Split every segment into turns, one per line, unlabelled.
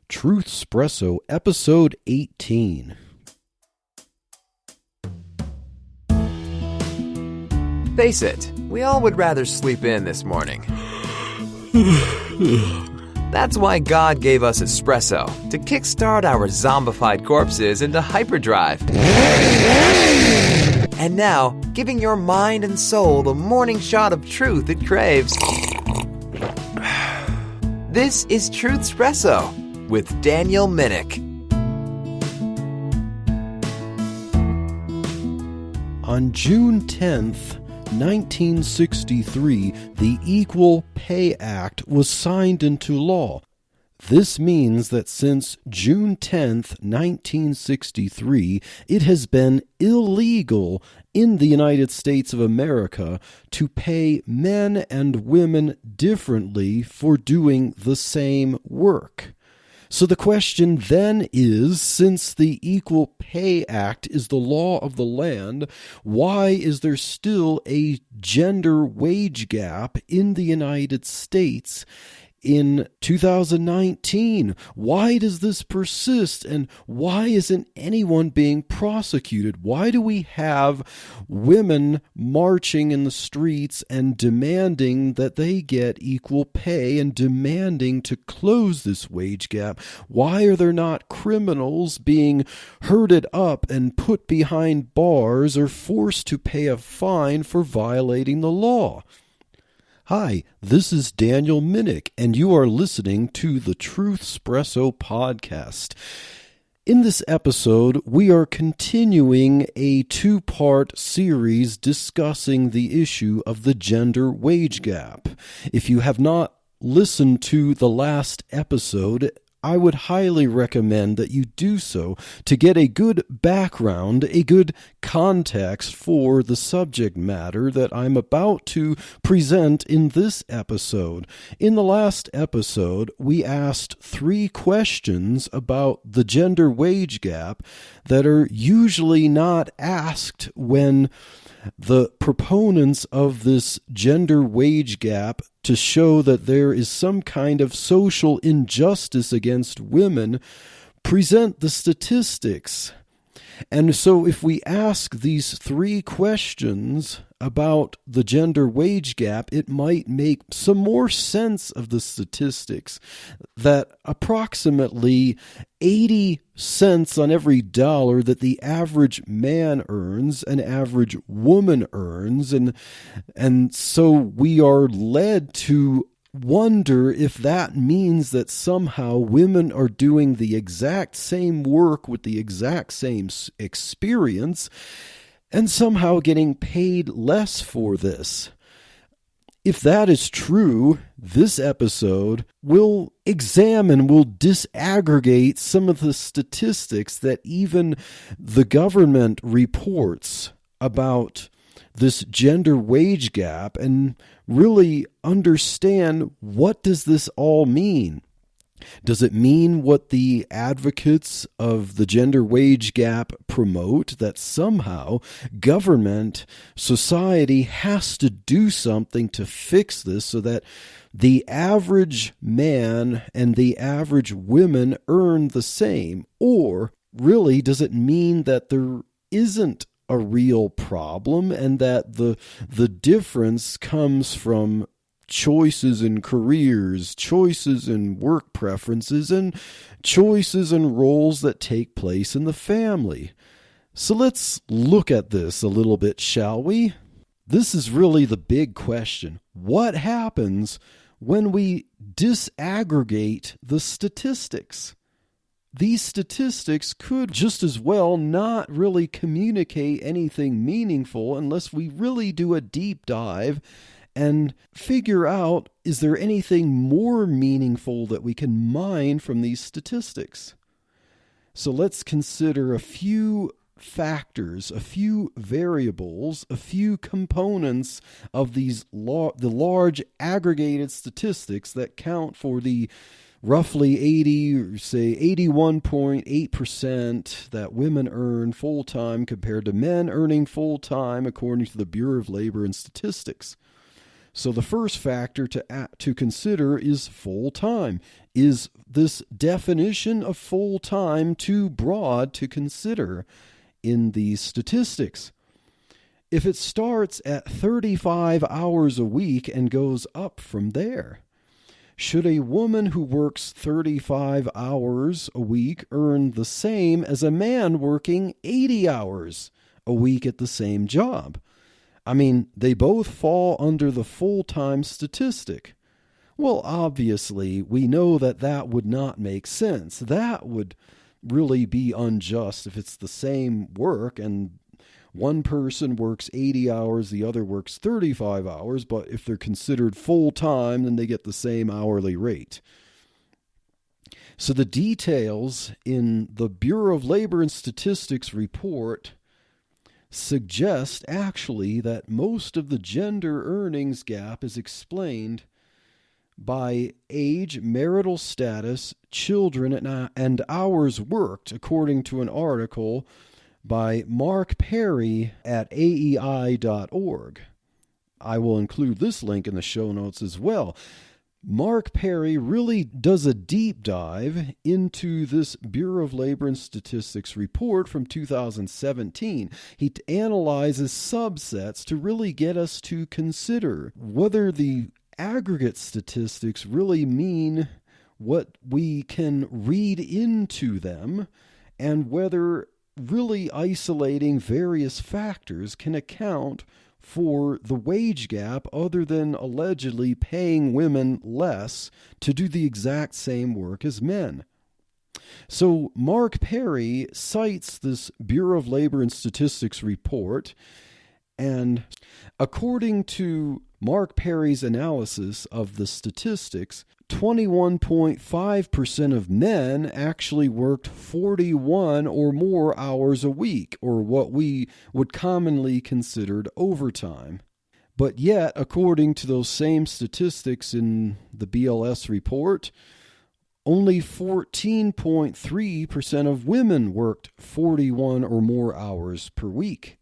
Truth Espresso, Episode 18.
Face it, we all would rather sleep in this morning. That's why God gave us espresso, to kickstart our zombified corpses into hyperdrive. And now, giving your mind and soul the morning shot of truth it craves. This is Truth Espresso with Daniel Minnick.
On June 10th, 1963, the Equal Pay Act was signed into law. This means that since June 10th, 1963, it has been illegal in the United States of America to pay men and women differently for doing the same work. So the question then is, since the Equal Pay Act is the law of the land, why is there still a gender wage gap in the United States in 2019? Why does this persist, and why isn't anyone being prosecuted? Why do we have women marching in the streets and demanding that they get equal pay and demanding to close this wage gap? Why are there not criminals being herded up and put behind bars or forced to pay a fine for violating the law? Hi, this is Daniel Minnick, and you are listening to the Truth Espresso podcast. In this episode, we are continuing a two-part series discussing the issue of the gender wage gap. If you have not listened to the last episode, I would highly recommend that you do so to get a good background, a good context for the subject matter that I'm about to present in this episode. In the last episode, we asked 3 questions about the gender wage gap that are usually not asked when the proponents of this gender wage gap, to show that there is some kind of social injustice against women, present the statistics. And so if we ask these 3 questions about the gender wage gap, it might make some more sense of the statistics that approximately 80 cents on every dollar that the average man earns, an average woman earns, and so we are led to wonder if that means that somehow women are doing the exact same work with the exact same experience and somehow getting paid less for this. If that is true, this episode will disaggregate some of the statistics that even the government reports about this gender wage gap and really understand, what does this all mean? Does it mean what the advocates of the gender wage gap promote, that somehow government, society has to do something to fix this so that the average man and the average woman earn the same? Or really, does it mean that there isn't a real problem and that the difference comes from choices in careers, choices in work preferences, and choices and roles that take place in the family? So let's look at this a little bit, shall we? This is really the big question. What happens when we disaggregate the statistics? These statistics could just as well not really communicate anything meaningful unless we really do a deep dive and figure out, is there anything more meaningful that we can mine from these statistics? So let's consider a few factors, a few variables, a few components of these the large aggregated statistics that count for the roughly 80, or say 81.8% that women earn full-time compared to men earning full-time, according to the Bureau of Labor and Statistics. So the first factor to consider is full-time. Is this definition of full-time too broad to consider in these statistics? If it starts at 35 hours a week and goes up from there, should a woman who works 35 hours a week earn the same as a man working 80 hours a week at the same job? I mean, they both fall under the full-time statistic. Well, obviously, we know that that would not make sense. That would really be unjust if it's the same work and one person works 80 hours, the other works 35 hours, but if they're considered full-time, then they get the same hourly rate. So the details in the Bureau of Labor and Statistics report suggest actually that most of the gender earnings gap is explained by age, marital status, children, and hours worked, according to an article by Mark Perry at aei.org. I will include this link in the show notes as well. Mark Perry really does a deep dive into this Bureau of Labor and Statistics report from 2017. He analyzes subsets to really get us to consider whether the aggregate statistics really mean what we can read into them, and whether really isolating various factors can account for the wage gap other than allegedly paying women less to do the exact same work as men. So Mark Perry cites this Bureau of Labor and Statistics report, and according to Mark Perry's analysis of the statistics, 21.5% of men actually worked 41 or more hours a week, or what we would commonly consider overtime. But yet, according to those same statistics in the BLS report, only 14.3% of women worked 41 or more hours per week.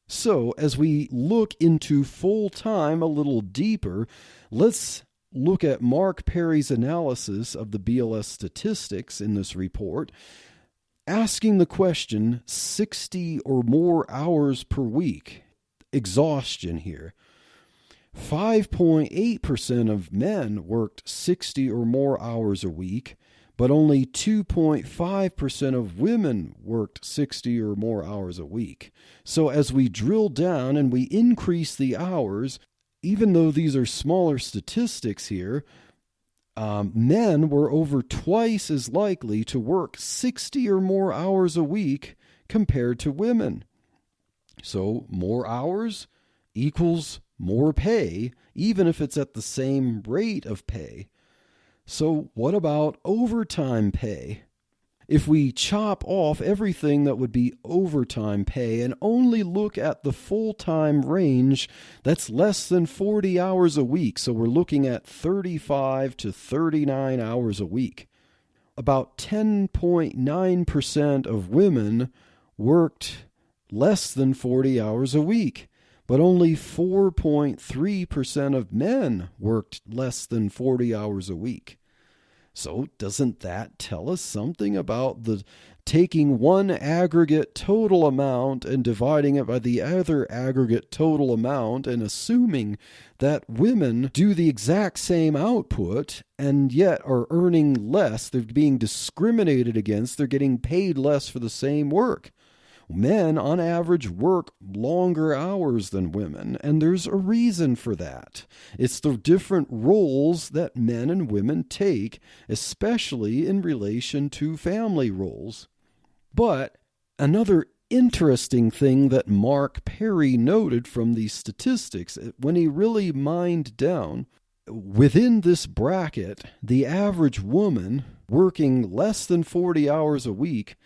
So, as we look into full-time a little deeper, let's look at Mark Perry's analysis of the BLS statistics in this report, asking the question, 60 or more hours per week, exhaustion here. 5.8% of men worked 60 or more hours a week, but only 2.5% of women worked 60 or more hours a week. So as we drill down and we increase the hours, even though these are smaller statistics here, men were over twice as likely to work 60 or more hours a week compared to women. So more hours equals more pay, even if it's at the same rate of pay. So what about overtime pay? If we chop off everything that would be overtime pay and only look at the full-time range, that's less than 40 hours a week. So we're looking at 35 to 39 hours a week. About 10.9% of women worked less than 40 hours a week, but only 4.3% of men worked less than 40 hours a week. So doesn't that tell us something about the taking one aggregate total amount and dividing it by the other aggregate total amount and assuming that women do the exact same output and yet are earning less? They're being discriminated against. They're getting paid less for the same work. Men, on average, work longer hours than women, and there's a reason for that. It's the different roles that men and women take, especially in relation to family roles. But another interesting thing that Mark Perry noted from these statistics, when he really mined down, within this bracket, the average woman working less than 40 hours a week,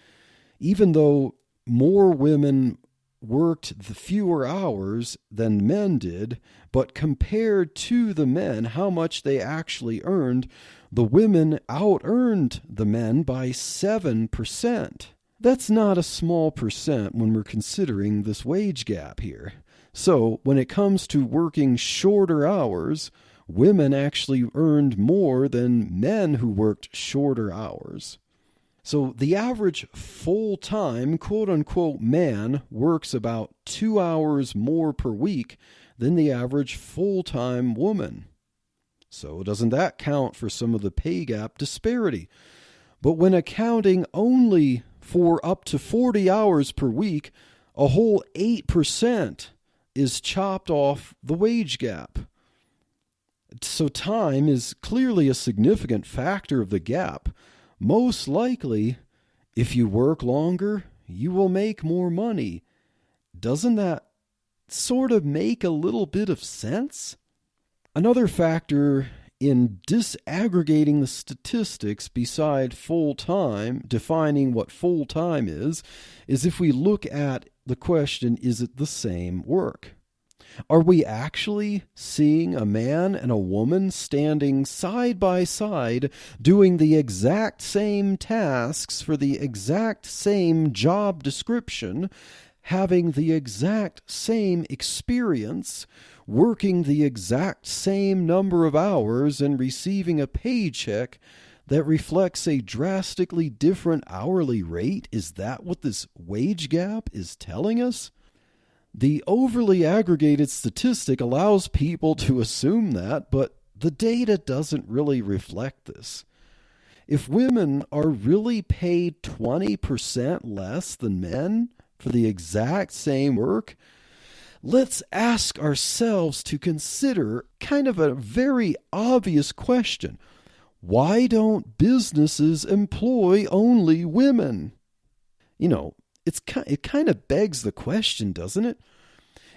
even though more women worked the fewer hours than men did, but compared to the men, how much they actually earned, the women out-earned the men by 7%. That's not a small percent when we're considering this wage gap here. So when it comes to working shorter hours, women actually earned more than men who worked shorter hours. So the average full-time, quote-unquote, man works about 2 hours more per week than the average full-time woman. So doesn't that count for some of the pay gap disparity? But when accounting only for up to 40 hours per week, a whole 8% is chopped off the wage gap. So time is clearly a significant factor of the gap. Most likely, if you work longer, you will make more money. Doesn't that sort of make a little bit of sense? Another factor in disaggregating the statistics beside full-time, defining what full-time is if we look at the question, is it the same work? Are we actually seeing a man and a woman standing side by side doing the exact same tasks for the exact same job description, having the exact same experience, working the exact same number of hours, and receiving a paycheck that reflects a drastically different hourly rate? Is that what this wage gap is telling us? The overly aggregated statistic allows people to assume that, but the data doesn't really reflect this. If women are really paid 20% less than men for the exact same work, let's ask ourselves to consider kind of a very obvious question. Why don't businesses employ only women? It kind of begs the question, doesn't it?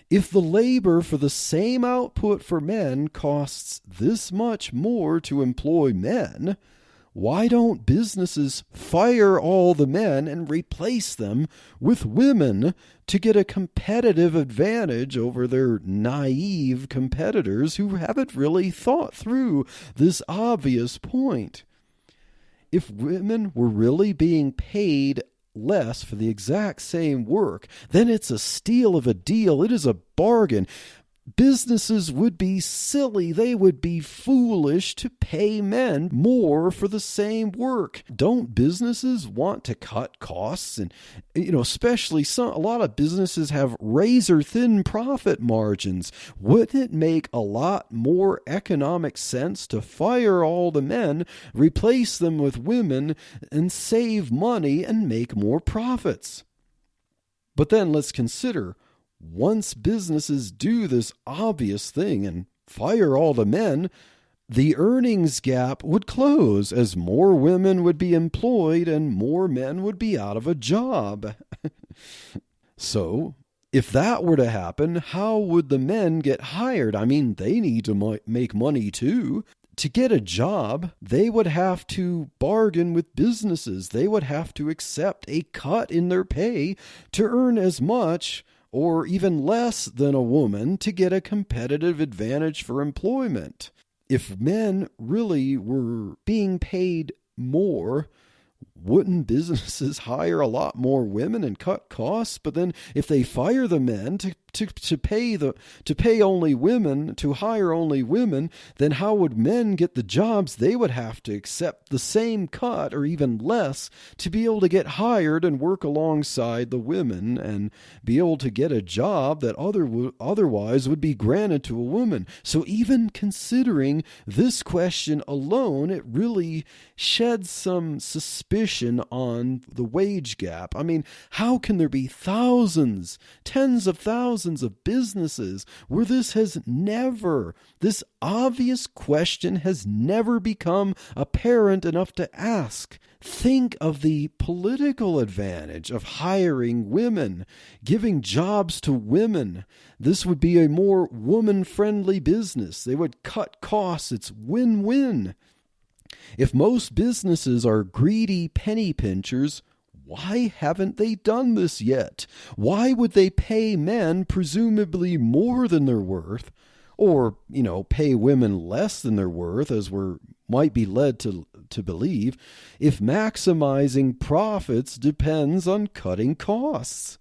If the labor for the same output for men costs this much more to employ men, why don't businesses fire all the men and replace them with women to get a competitive advantage over their naive competitors who haven't really thought through this obvious point? If women were really being paid less for the exact same work, then it's a steal of a deal. It is a bargain. Businesses would be silly, they would be foolish to pay men more for the same work. Don't businesses want to cut costs? And especially a lot of businesses have razor thin profit margins. Wouldn't it make a lot more economic sense to fire all the men, replace them with women, and save money and make more profits? But then let's consider, once businesses do this obvious thing and fire all the men, the earnings gap would close as more women would be employed and more men would be out of a job. So, if that were to happen, how would the men get hired? I mean, they need to make money too. To get a job, they would have to bargain with businesses. They would have to accept a cut in their pay to earn as much or even less than a woman to get a competitive advantage for employment. If men really were being paid more, wouldn't businesses hire a lot more women and cut costs? But then if they fire the men to pay only women, to hire only women, then how would men get the jobs? They would have to accept the same cut or even less to be able to get hired and work alongside the women and be able to get a job that otherwise would be granted to a woman. So even considering this question alone, it really sheds some suspicion on the wage gap. I mean, how can there be thousands, tens of thousands of businesses where this obvious question has never become apparent enough to ask? Think of the political advantage of hiring women, giving jobs to women. This would be a more woman-friendly business. They would cut costs. It's win-win. If most businesses are greedy penny pinchers, why haven't they done this yet? Why would they pay men presumably more than they're worth, or, pay women less than they're worth, as might be led to believe, if maximizing profits depends on cutting costs?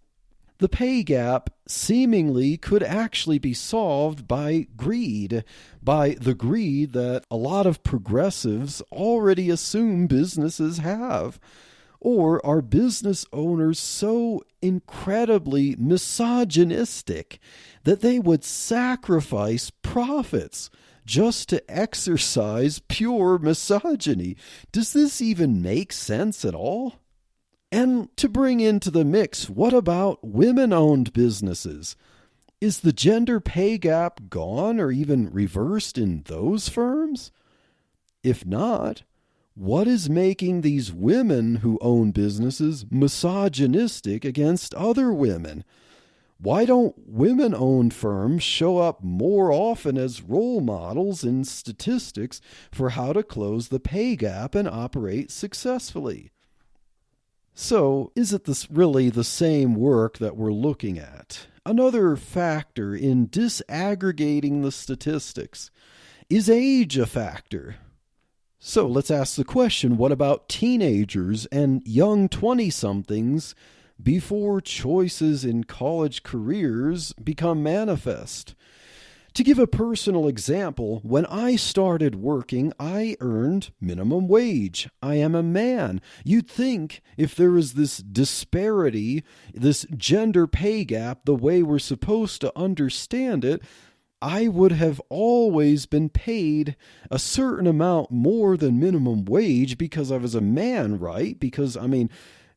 The pay gap seemingly could actually be solved by greed, by the greed that a lot of progressives already assume businesses have. Or are business owners so incredibly misogynistic that they would sacrifice profits just to exercise pure misogyny? Does this even make sense at all? And to bring into the mix, what about women-owned businesses? Is the gender pay gap gone or even reversed in those firms? If not, what is making these women who own businesses misogynistic against other women? Why don't women-owned firms show up more often as role models in statistics for how to close the pay gap and operate successfully? So, is it really the same work that we're looking at? Another factor in disaggregating the statistics. Is age a factor? So let's ask the question, what about teenagers and young 20-somethings before choices in college careers become manifest? To give a personal example, when I started working, I earned minimum wage. I am a man. You'd think if there was this disparity, this gender pay gap, the way we're supposed to understand it, I would have always been paid a certain amount more than minimum wage because I was a man, right? Because,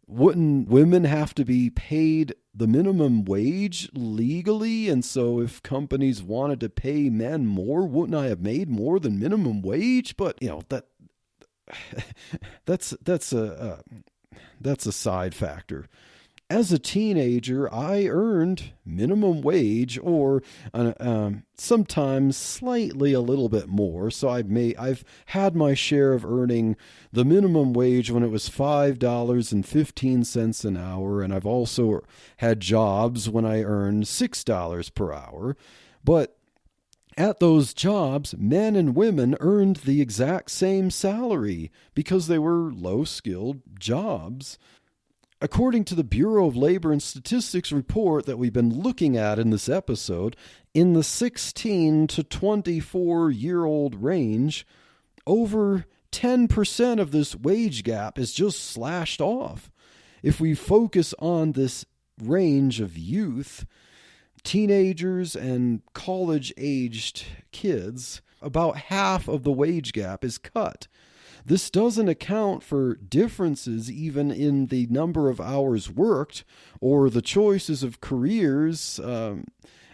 wouldn't women have to be paid the minimum wage legally? And so if companies wanted to pay men more, wouldn't I have made more than minimum wage? But, that's a side factor. As a teenager, I earned minimum wage or sometimes slightly a little bit more. So I've had my share of earning the minimum wage when it was $5.15 an hour, and I've also had jobs when I earned $6 per hour. But at those jobs, men and women earned the exact same salary because they were low-skilled jobs. According to the Bureau of Labor and Statistics report that we've been looking at in this episode, in the 16 to 24-year-old range, over 10% of this wage gap is just slashed off. If we focus on this range of youth, teenagers and college-aged kids, about half of the wage gap is cut. This doesn't account for differences even in the number of hours worked or the choices of careers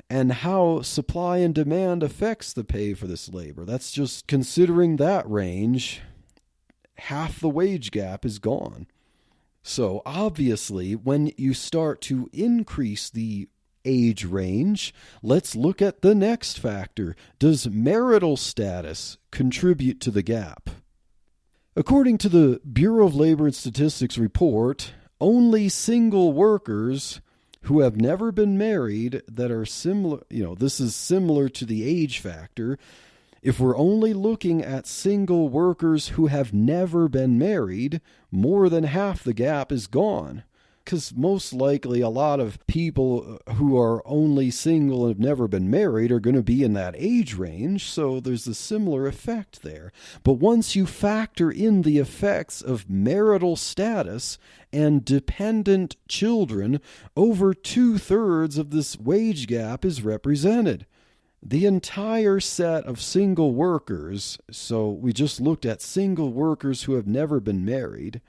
and how supply and demand affects the pay for this labor. That's just considering that range. Half the wage gap is gone. So obviously, when you start to increase the age range, let's look at the next factor. Does marital status contribute to the gap? According to the Bureau of Labor and Statistics report, only single workers who have never been married that are similar, this is similar to the age factor. If we're only looking at single workers who have never been married, more than half the gap is gone. Because most likely a lot of people who are only single and have never been married are going to be in that age range, so there's a similar effect there. But once you factor in the effects of marital status and dependent children, over 2/3 of this wage gap is represented. The entire set of single workers, so we just looked at single workers who have never been married,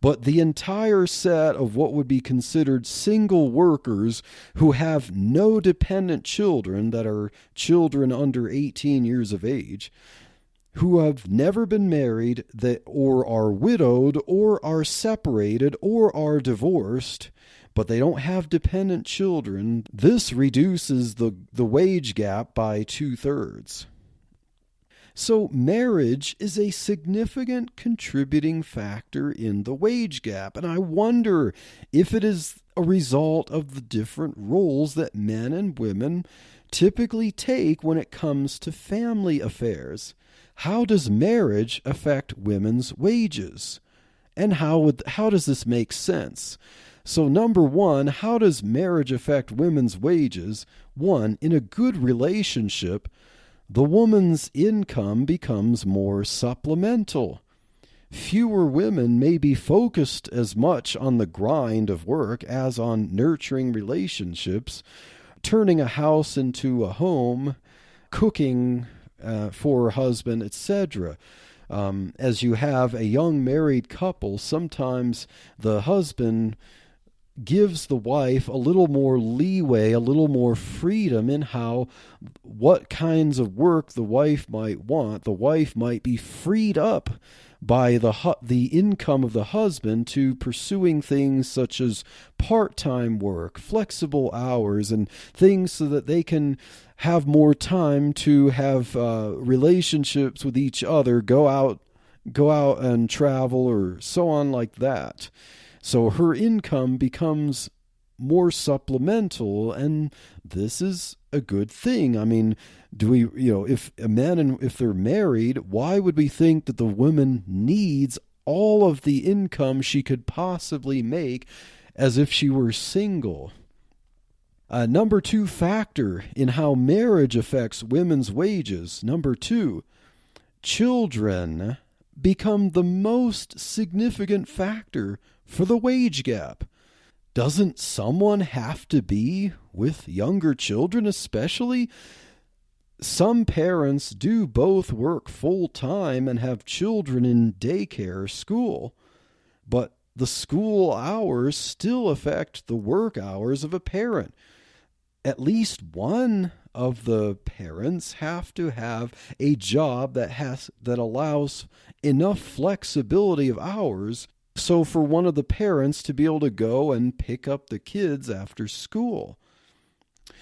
but the entire set of what would be considered single workers who have no dependent children that are children under 18 years of age, who have never been married or are widowed or are separated or are divorced, but they don't have dependent children, this reduces the wage gap by 2/3. So marriage is a significant contributing factor in the wage gap, and I wonder if it is a result of the different roles that men and women typically take when it comes to family affairs. How does marriage affect women's wages? And how does this make sense? So number one, how does marriage affect women's wages? One, in a good relationship, the woman's income becomes more supplemental. Fewer women may be focused as much on the grind of work as on nurturing relationships, turning a house into a home, cooking for her husband, etc. As you have a young married couple, sometimes the husband gives the wife a little more leeway, a little more freedom in what kinds of work the wife might want. The wife might be freed up by the income of the husband to pursuing things such as part-time work, flexible hours, and things so that they can have more time to have relationships with each other, go out and travel, or so on like that. So her income becomes more supplemental, and this is a good thing. I mean, if a man and if they're married, why would we think that the woman needs all of the income she could possibly make as if she were single? Number two factor in how marriage affects women's wages. Number two, children become the most significant factor for the wage gap. Doesn't someone have to be with younger children especially? Some parents do both work full-time and have children in daycare or school, but the school hours still affect the work hours of a parent. At least one of the parents have to have a job that allows enough flexibility of hours so for one of the parents to be able to go and pick up the kids after school.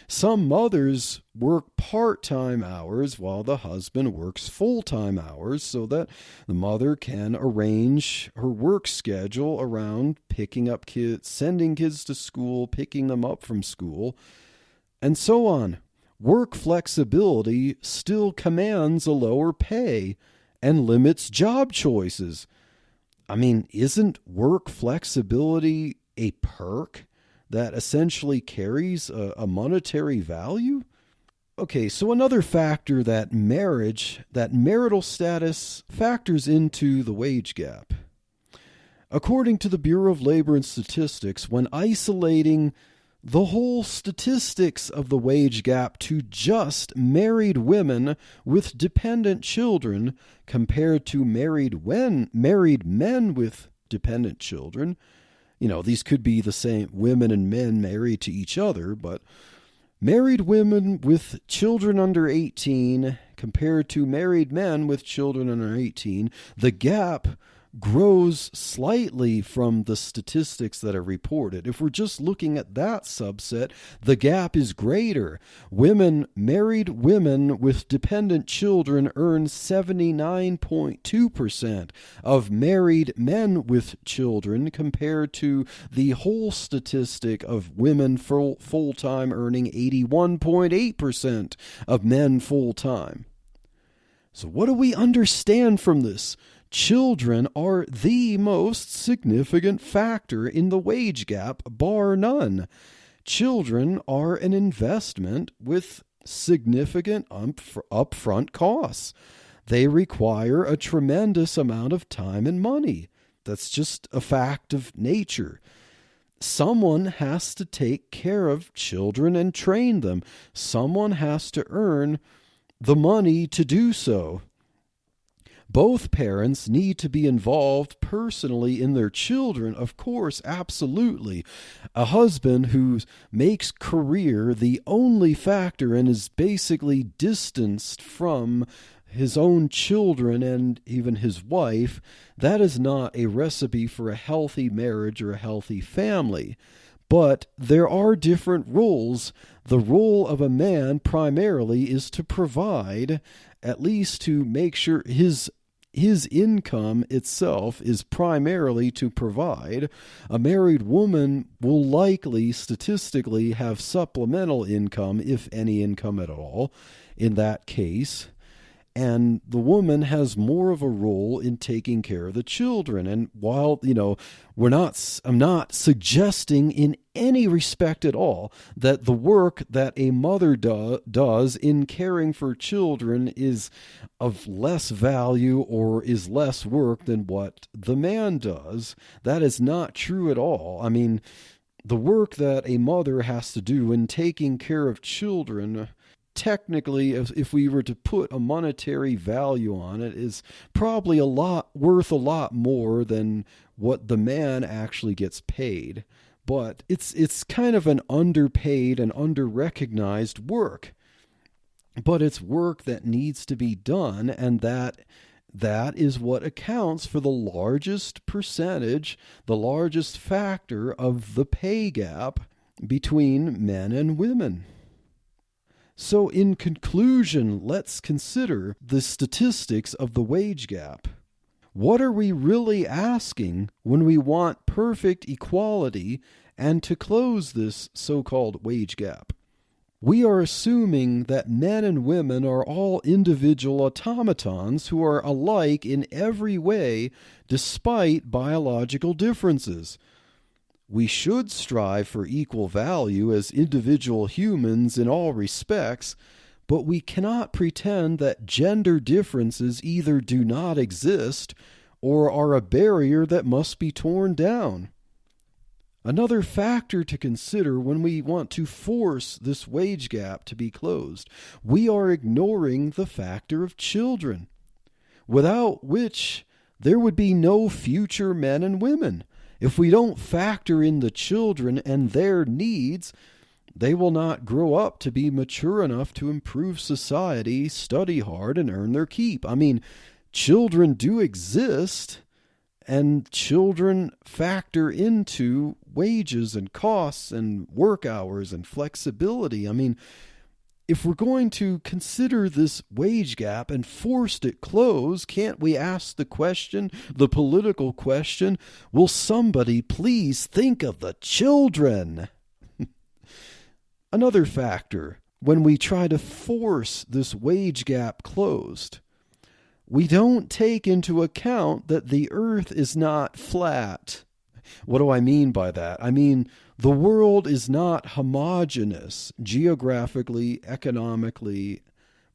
Some mothers work part-time hours while the husband works full-time hours so that the mother can arrange her work schedule around picking up kids, sending kids to school, picking them up from school, and so on. Work flexibility still commands a lower pay and limits job choices. I mean, isn't work flexibility a perk that essentially carries a monetary value? Okay, so another factor that marital status factors into the wage gap. According to the Bureau of Labor and Statistics, when isolating the whole statistics of the wage gap to just married women with dependent children compared to married men with dependent children, these could be the same women and men married to each other, but married women with children under 18 compared to married men with children under 18, the gap grows slightly from the statistics that are reported. If we're just looking at that subset, the gap is greater. Married women with dependent children earn 79.2% of married men with children compared to the whole statistic of women full-time earning 81.8% of men full-time. So what do we understand from this? Children are the most significant factor in the wage gap, bar none. Children are an investment with significant upfront costs. They require a tremendous amount of time and money. That's just a fact of nature. Someone has to take care of children and train them. Someone has to earn the money to do so. Both parents need to be involved personally in their children, of course, absolutely. A husband who makes career the only factor and is basically distanced from his own children and even his wife, that is not a recipe for a healthy marriage or a healthy family. But there are different roles. The role of a man primarily is to provide, at least to make sure his income itself is primarily to provide. A married woman will likely statistically have supplemental income, if any income at all, in that case. and the woman has more of a role in taking care of the children. And while, I'm not suggesting in any respect at all that the work that a mother does in caring for children is of less value or is less work than what the man does. That is not true at all. I mean, the work that a mother has to do in taking care of children, technically, if we were to put a monetary value on it, is probably worth a lot more than what the man actually gets paid. But it's kind of an underpaid and under-recognized work. But it's work that needs to be done, and that is what accounts for the largest percentage, the largest factor of the pay gap between men and women. So in conclusion, let's consider the statistics of the wage gap. What are we really asking when we want perfect equality and to close this so-called wage gap? We are assuming that men and women are all individual automatons who are alike in every way despite biological differences. We should strive for equal value as individual humans in all respects, but we cannot pretend that gender differences either do not exist or are a barrier that must be torn down. Another factor to consider when we want to force this wage gap to be closed, we are ignoring the factor of children, without which there would be no future men and women. If we don't factor in the children and their needs, they will not grow up to be mature enough to improve society, study hard, and earn their keep. I mean, children do exist, and children factor into wages and costs and work hours and flexibility. I mean, if we're going to consider this wage gap and force it closed, can't we ask the question, the political question, will somebody please think of the children? Another factor, when we try to force this wage gap closed, we don't take into account that the earth is not flat. What do I mean by that? I mean, the world is not homogeneous, geographically, economically,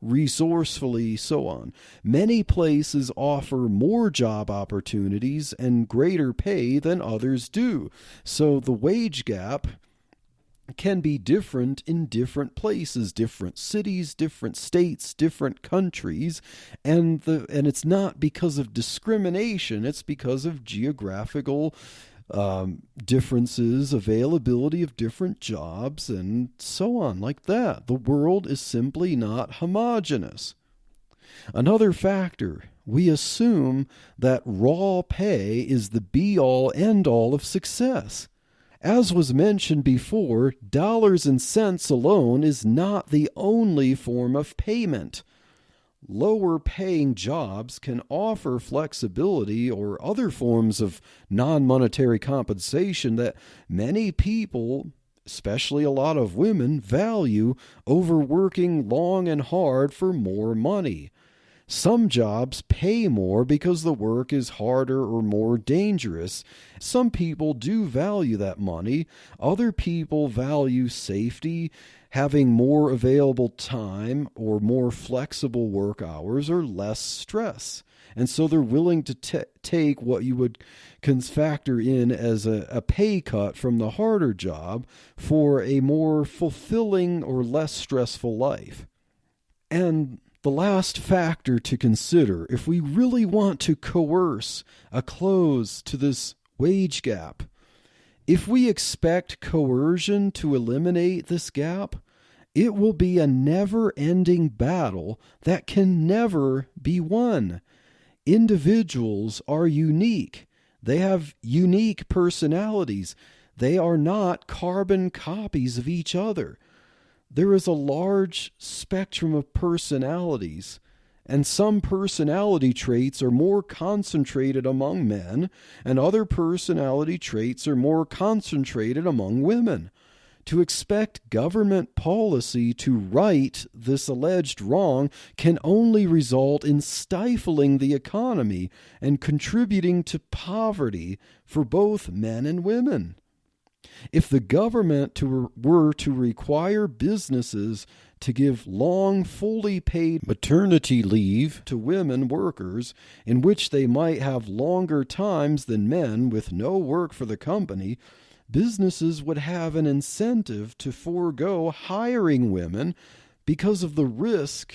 resourcefully, so on. Many places offer more job opportunities and greater pay than others do. So the wage gap can be different in different places, different cities, different states, different countries, and it's not because of discrimination, it's because of geographical differences, availability of different jobs, and so on, like that. The world is simply not homogeneous. Another factor, we assume that raw pay is the be-all, end-all of success. As was mentioned before, dollars and cents alone is not the only form of payment. Lower paying jobs can offer flexibility or other forms of non-monetary compensation that many people, especially a lot of women, value over working long and hard for more money. Some jobs pay more because the work is harder or more dangerous. Some people do value that money. Other people value safety, having more available time or more flexible work hours or less stress. And so they're willing to take what you would factor in as a pay cut from the harder job for a more fulfilling or less stressful life. And the last factor to consider, if we really want to coerce a close to this wage gap, if we expect coercion to eliminate this gap, it will be a never-ending battle that can never be won. Individuals are unique. They have unique personalities. They are not carbon copies of each other. There is a large spectrum of personalities, and some personality traits are more concentrated among men, and other personality traits are more concentrated among women. To expect government policy to right this alleged wrong can only result in stifling the economy and contributing to poverty for both men and women. If the government were to require businesses to give long, fully paid maternity leave to women workers, in which they might have longer times than men with no work for the company, businesses would have an incentive to forego hiring women because of the risk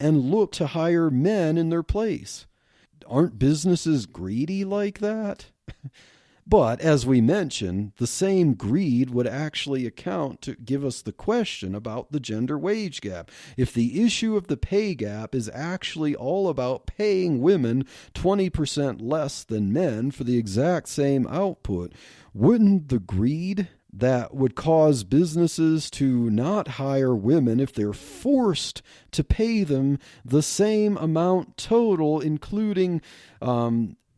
and look to hire men in their place. Aren't businesses greedy like that? But, as we mentioned, the same greed would actually account to give us the question about the gender wage gap. If the issue of the pay gap is actually all about paying women 20% less than men for the exact same output, wouldn't the greed that would cause businesses to not hire women if they're forced to pay them the same amount total, including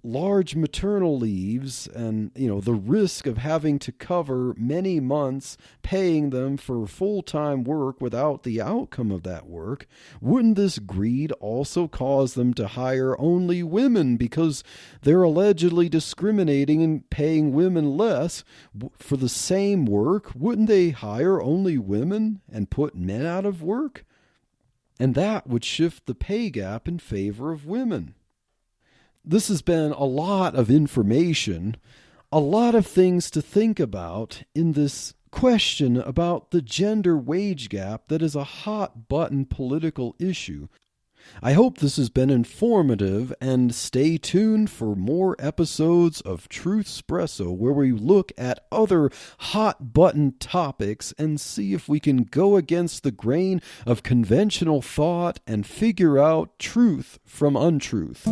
large maternal leaves and, the risk of having to cover many months paying them for full-time work without the outcome of that work, wouldn't this greed also cause them to hire only women because they're allegedly discriminating and paying women less for the same work? Wouldn't they hire only women and put men out of work? And that would shift the pay gap in favor of women. This has been a lot of information, a lot of things to think about in this question about the gender wage gap that is a hot-button political issue. I hope this has been informative, and stay tuned for more episodes of Truthspresso where we look at other hot-button topics and see if we can go against the grain of conventional thought and figure out truth from untruth.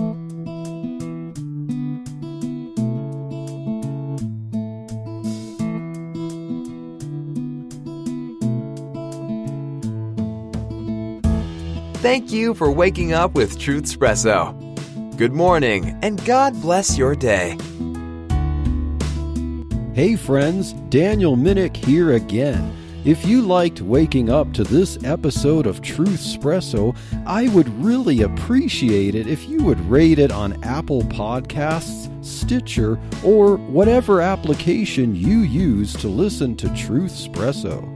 Thank you for waking up with Truthspresso. Good morning, and God bless your day.
Hey friends, Daniel Minnick here again. If you liked waking up to this episode of Truthspresso, I would really appreciate it if you would rate it on Apple Podcasts, Stitcher, or whatever application you use to listen to Truthspresso.